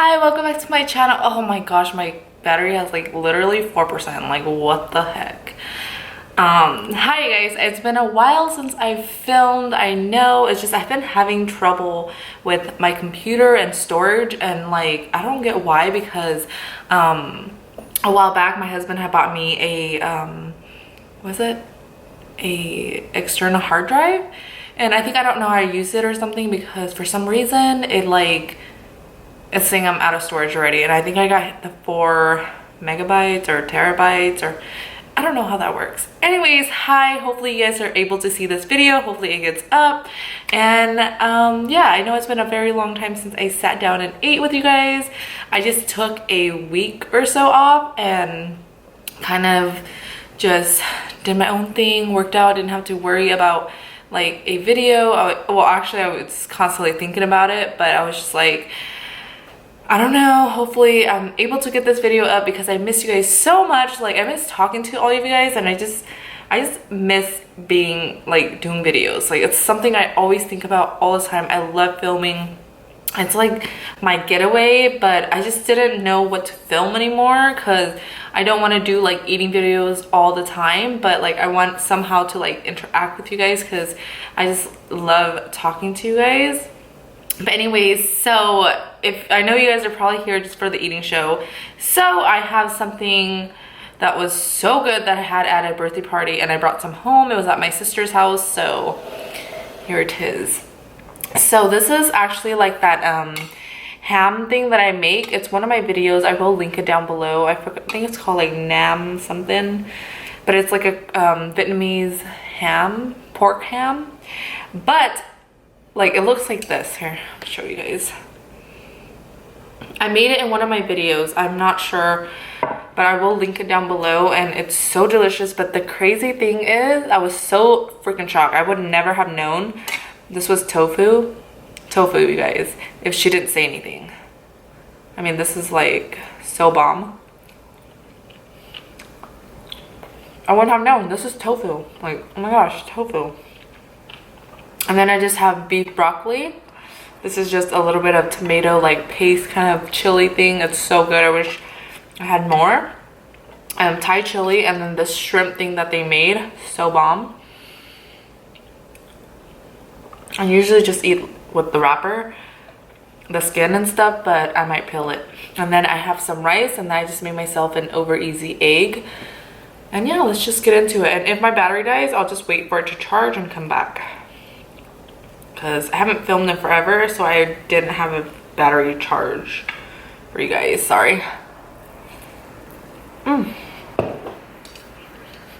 Hi, welcome back to my channel. Oh my gosh, my battery has like literally 4%. Like what the heck? Hi guys, it's been a while since I've filmed. I know it's just I've been having trouble with my computer and storage, and like I don't get why, because a while back my husband had bought me a was it a external hard drive, and I think I don't know how to use it or something, because for some reason it's saying I'm out of storage already, and I think I got the 4 megabytes or terabytes, or I don't know how that works. Anyways, hi, hopefully you guys are able to see this video. Hopefully it gets up. And yeah, I know it's been a very long time since I sat down and ate with you guys. I just took a week or so off and kind of just did my own thing, worked out, didn't have to worry about like a video. Well, actually I was constantly thinking about it, but I was just like, I don't know, hopefully I'm able to get this video up, because I miss you guys so much. Like I miss talking to all of you guys, and I just miss being like doing videos. Like it's something I always think about all the time. I love filming. It's like my getaway, but I just didn't know what to film anymore, because I don't want to do like eating videos all the time, but like I want somehow to like interact with you guys, because I just love talking to you guys. But anyways, so if I know you guys are probably here just for the eating show, so I have something that was so good that I had at a birthday party, and I brought some home. It was at my sister's house, so here it is. So this is actually like that ham thing that I make. It's one of my videos. I will link it down below. I think it's called like nam something, but it's like a Vietnamese ham, pork ham, but like it looks like this. Here, I'll show you guys. I made it in one of my videos. I'm not sure, but I will link it down below, and it's so delicious. But the crazy thing is, I was so freaking shocked. I would never have known this was tofu. Tofu, you guys, if she didn't say anything. I mean, this is like so bomb. I wouldn't have known. This is tofu. Like, oh my gosh, tofu. And then I just have beef broccoli. This is just a little bit of tomato like paste kind of chili thing. It's so good. I wish I had more. Thai chili, and then the shrimp thing that they made. So bomb. I usually just eat with the wrapper, the skin and stuff, but I might peel it. And then I have some rice, and then I just made myself an over easy egg. And yeah, let's just get into it. And if my battery dies, I'll just wait for it to charge and come back, because I haven't filmed in forever, so I didn't have a battery charge for you guys. Sorry. I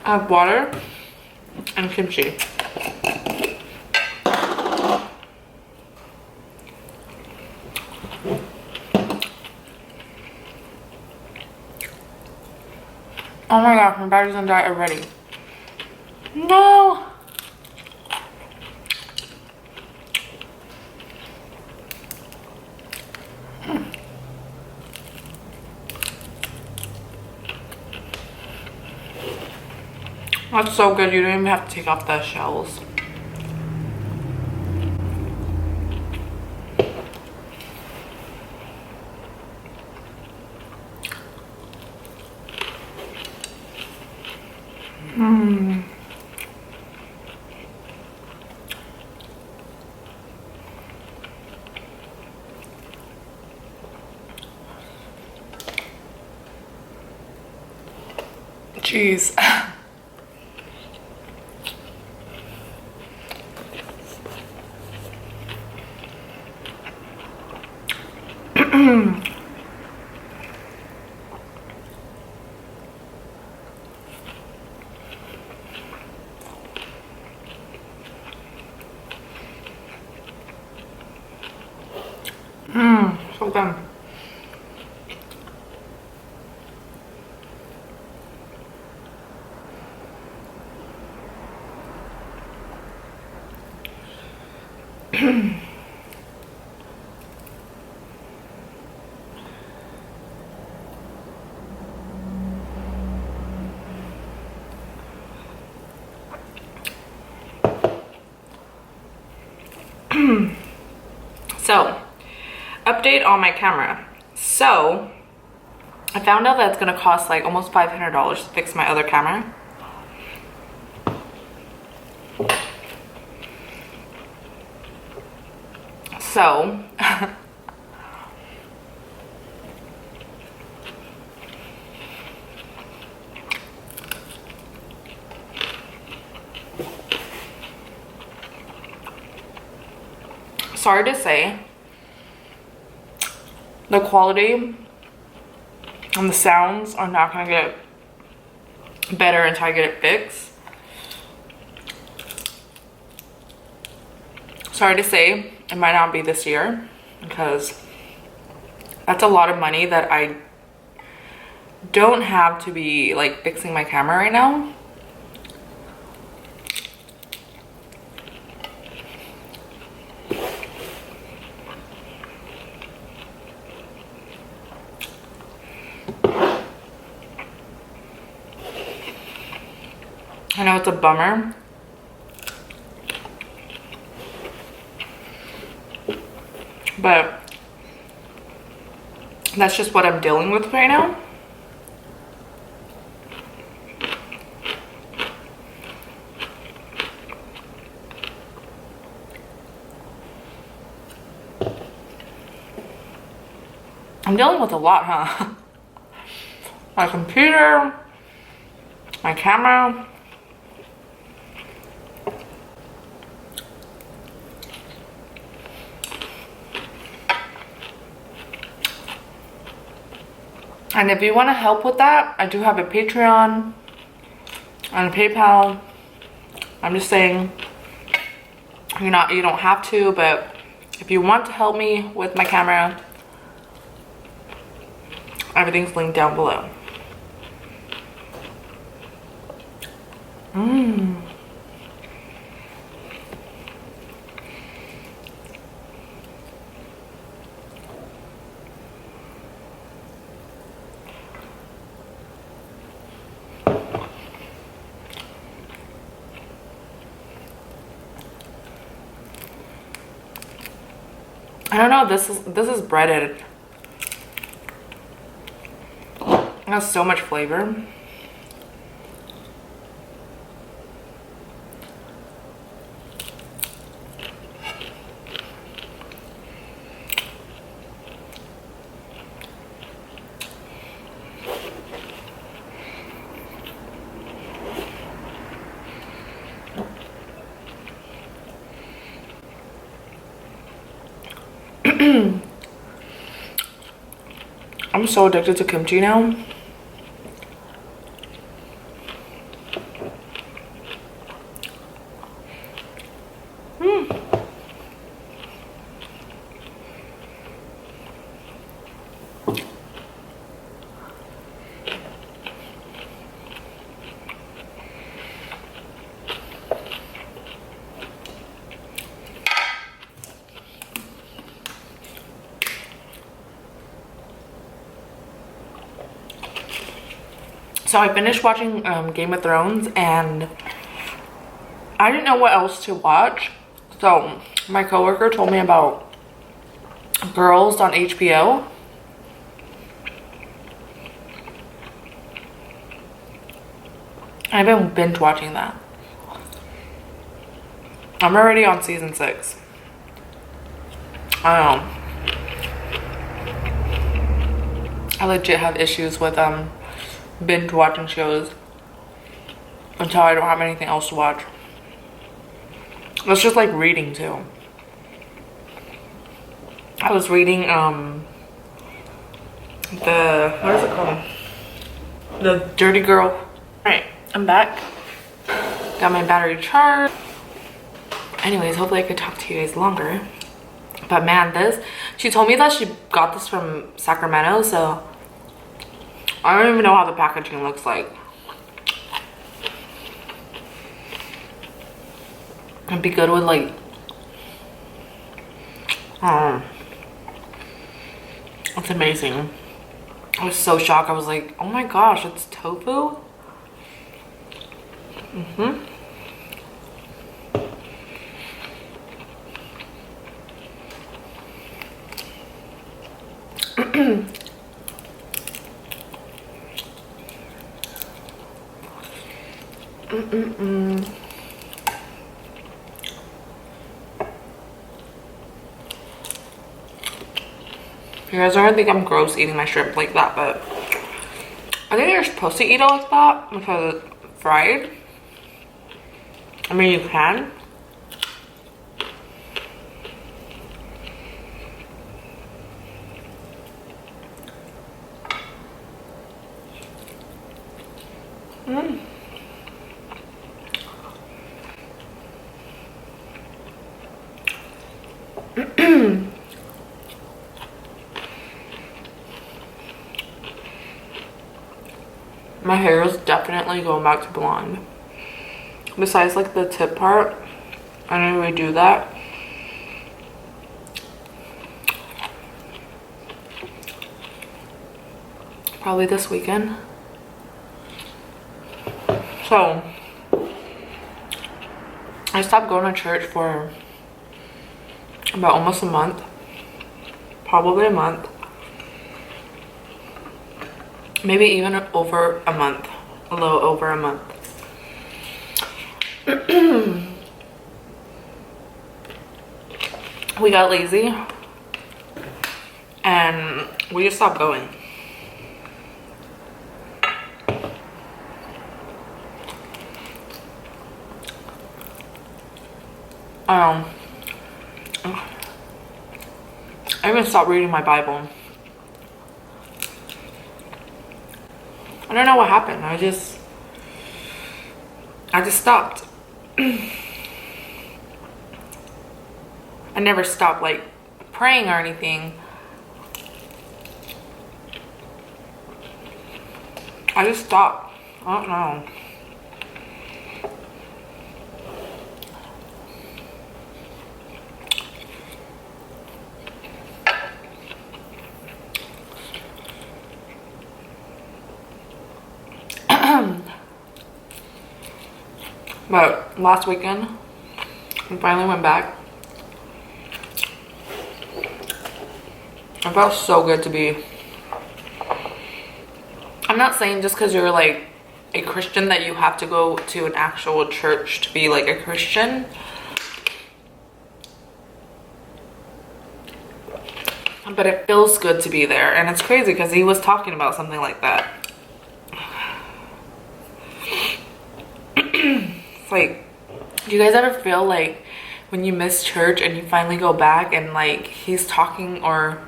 have water and kimchi. Oh my gosh, my battery's gonna die already. No! That's so good, you don't even have to take off the shells. Jeez. So good. So, update on my camera. So I found out that it's gonna cost like almost $500 to fix my other camera. So sorry to say, the quality and the sounds are not gonna get better until I get it fixed. Sorry to say, it might not be this year because that's a lot of money that I don't have to be like fixing my camera right now. I know it's a bummer, but that's just what I'm dealing with right now. I'm dealing with a lot, huh? My computer, my camera. And if you want to help with that, I do have a Patreon and a PayPal. I'm just saying, you don't have to, but if you want to help me with my camera, everything's linked down below. I don't know, this is breaded. It has so much flavor. I'm so addicted to kimchi now. So I finished watching Game of Thrones and I didn't know what else to watch. So my coworker told me about Girls on HBO. I've been binge watching that. I'm already on season 6. I know. I legit have issues with binge watching shows until I don't have anything else to watch. It's just like reading too. I was reading what is it called? The Dirty Girl. Alright, I'm back. Got my battery charged. Anyways, hopefully I could talk to you guys longer. But man, she told me that she got this from Sacramento, so I don't even know how the packaging looks like. It'd be good with like, it's amazing. I was so shocked. I was like, oh my gosh, it's tofu? You guys are gonna think I'm gross eating my shrimp like that, but I think you're supposed to eat it like that because it's fried. I mean, you can. My hair is definitely going back to blonde. Besides like the tip part, I need to redo that. Probably this weekend. So, I stopped going to church for about almost a month. Probably a month. Maybe even over a month. A little over a month. We got lazy. And we just stopped going. I even stopped reading my Bible. I don't know what happened. I just stopped. I never stopped like praying or anything. I just stopped. I don't know. But last weekend, we finally went back. It felt so good to be. I'm not saying just because you're like a Christian that you have to go to an actual church to be like a Christian. But it feels good to be there. And it's crazy because he was talking about something like that. It's like, do you guys ever feel like when you miss church and you finally go back and like he's talking or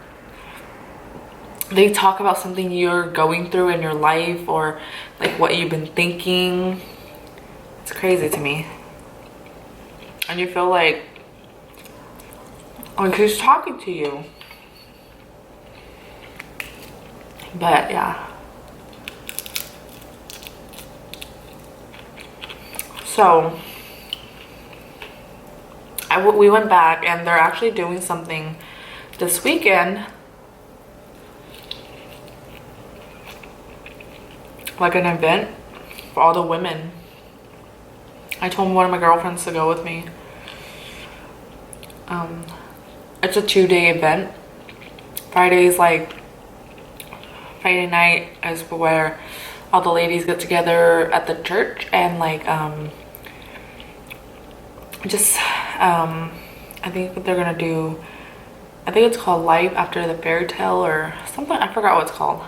they talk about something you're going through in your life or like what you've been thinking? It's crazy to me. And you feel like he's talking to you. But yeah. So we went back and they're actually doing something this weekend. Like an event for all the women. I told one of my girlfriends to go with me. It's a 2-day event. Friday night is where all the ladies get together at the church and like I think they're gonna do, I think it's called Life After the Fairy Tale or something. I forgot what it's called.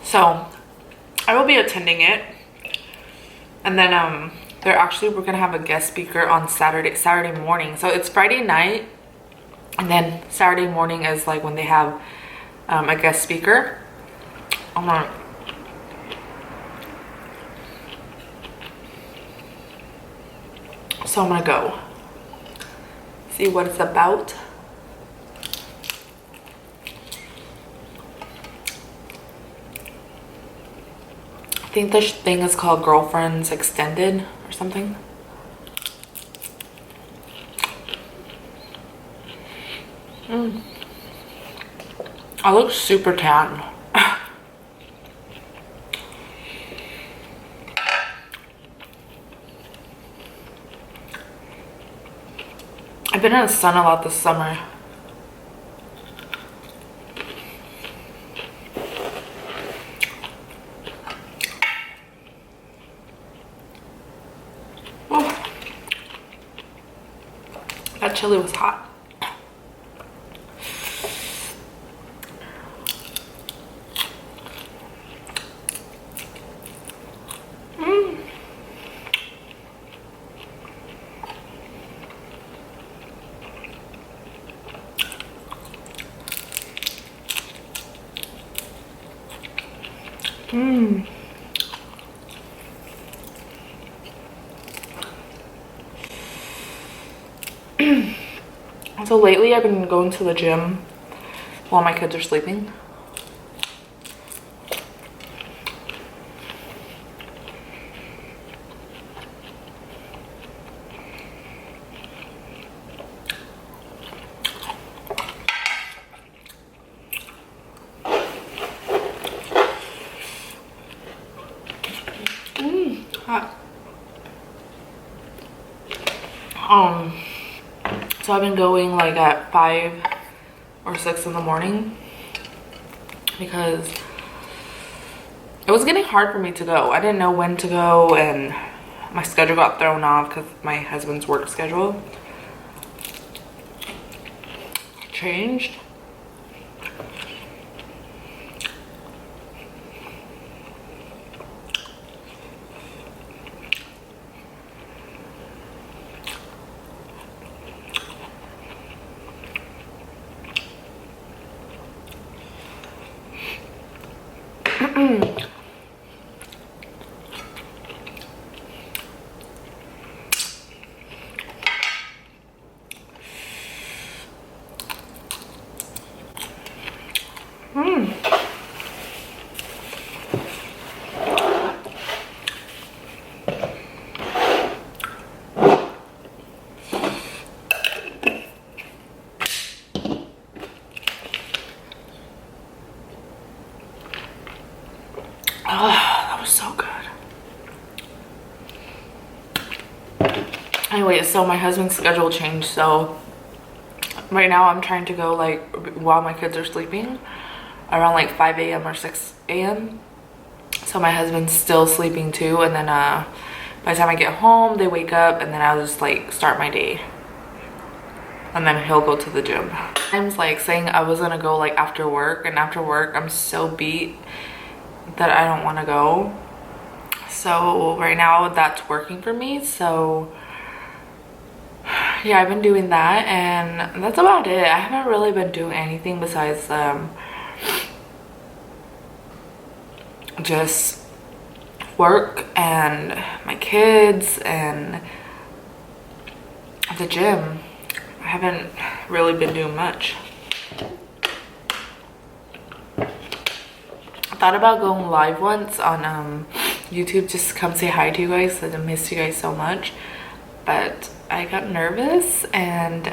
So I will be attending it, and then we're gonna have a guest speaker on Saturday morning. So it's Friday night, and then Saturday morning is like when they have a guest speaker. So I'm gonna go see what it's about. I think this thing is called Girlfriends Extended or something. I look super tan. I've been in the sun a lot this summer. Oh, that chili was hot. So lately I've been going to the gym while my kids are sleeping. Hot. So I've been going like at 5 or 6 in the morning because it was getting hard for me to go. I didn't know when to go and my schedule got thrown off because my husband's work schedule changed. Oh, that was so good. Anyway, so my husband's schedule changed, so right now I'm trying to go like while my kids are sleeping around like 5 a.m. or 6 a.m. So my husband's still sleeping too, and then by the time I get home they wake up, and then I'll just like start my day, and then he'll go to the gym. I'm like saying I was gonna go like after work, and after work I'm so beat that I don't want to go. So right now that's working for me. So yeah, I've been doing that, and that's about it. I haven't really been doing anything besides just work and my kids and the gym. I haven't really been doing much. I thought about going live once on YouTube just to come say hi to you guys. I missed you guys so much, but I got nervous, and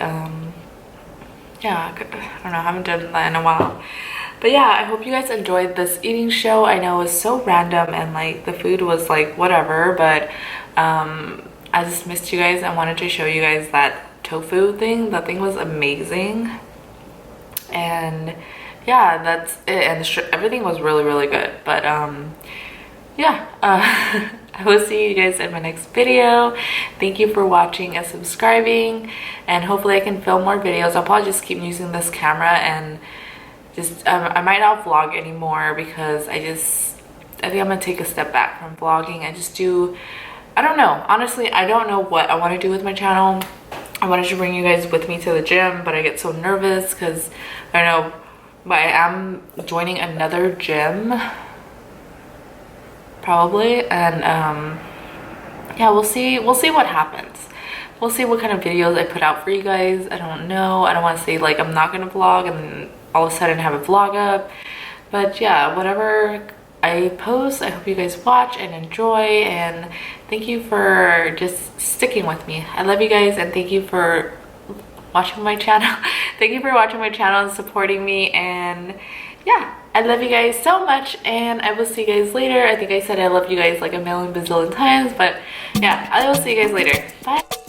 yeah, I don't know, I haven't done that in a while. But yeah, I hope you guys enjoyed this eating show. I know it was so random and like the food was like whatever, but I just missed you guys. I wanted to show you guys that tofu thing. That thing was amazing, and yeah, that's it. And everything was really good. But yeah, I will see you guys in my next video. Thank you for watching and subscribing, and hopefully I can film more videos. I'll probably just keep using this camera, and just I might not vlog anymore because I think I'm gonna take a step back from vlogging and just do, I don't know, honestly I don't know what I want to do with my channel. I wanted to bring you guys with me to the gym, but I get so nervous because I don't know, but I am joining another gym probably, and yeah, we'll see what happens. We'll see what kind of videos I put out for you guys. I don't know, I don't want to say like I'm not gonna vlog and all of a sudden have a vlog up, but yeah, whatever I post, I hope you guys watch and enjoy, and thank you for just sticking with me. I love you guys, and thank you for watching my channel. Thank you for watching my channel and supporting me, and yeah, I love you guys so much, and I will see you guys later. I think I said I love you guys like a million bazillion times, but yeah, I will see you guys later. Bye.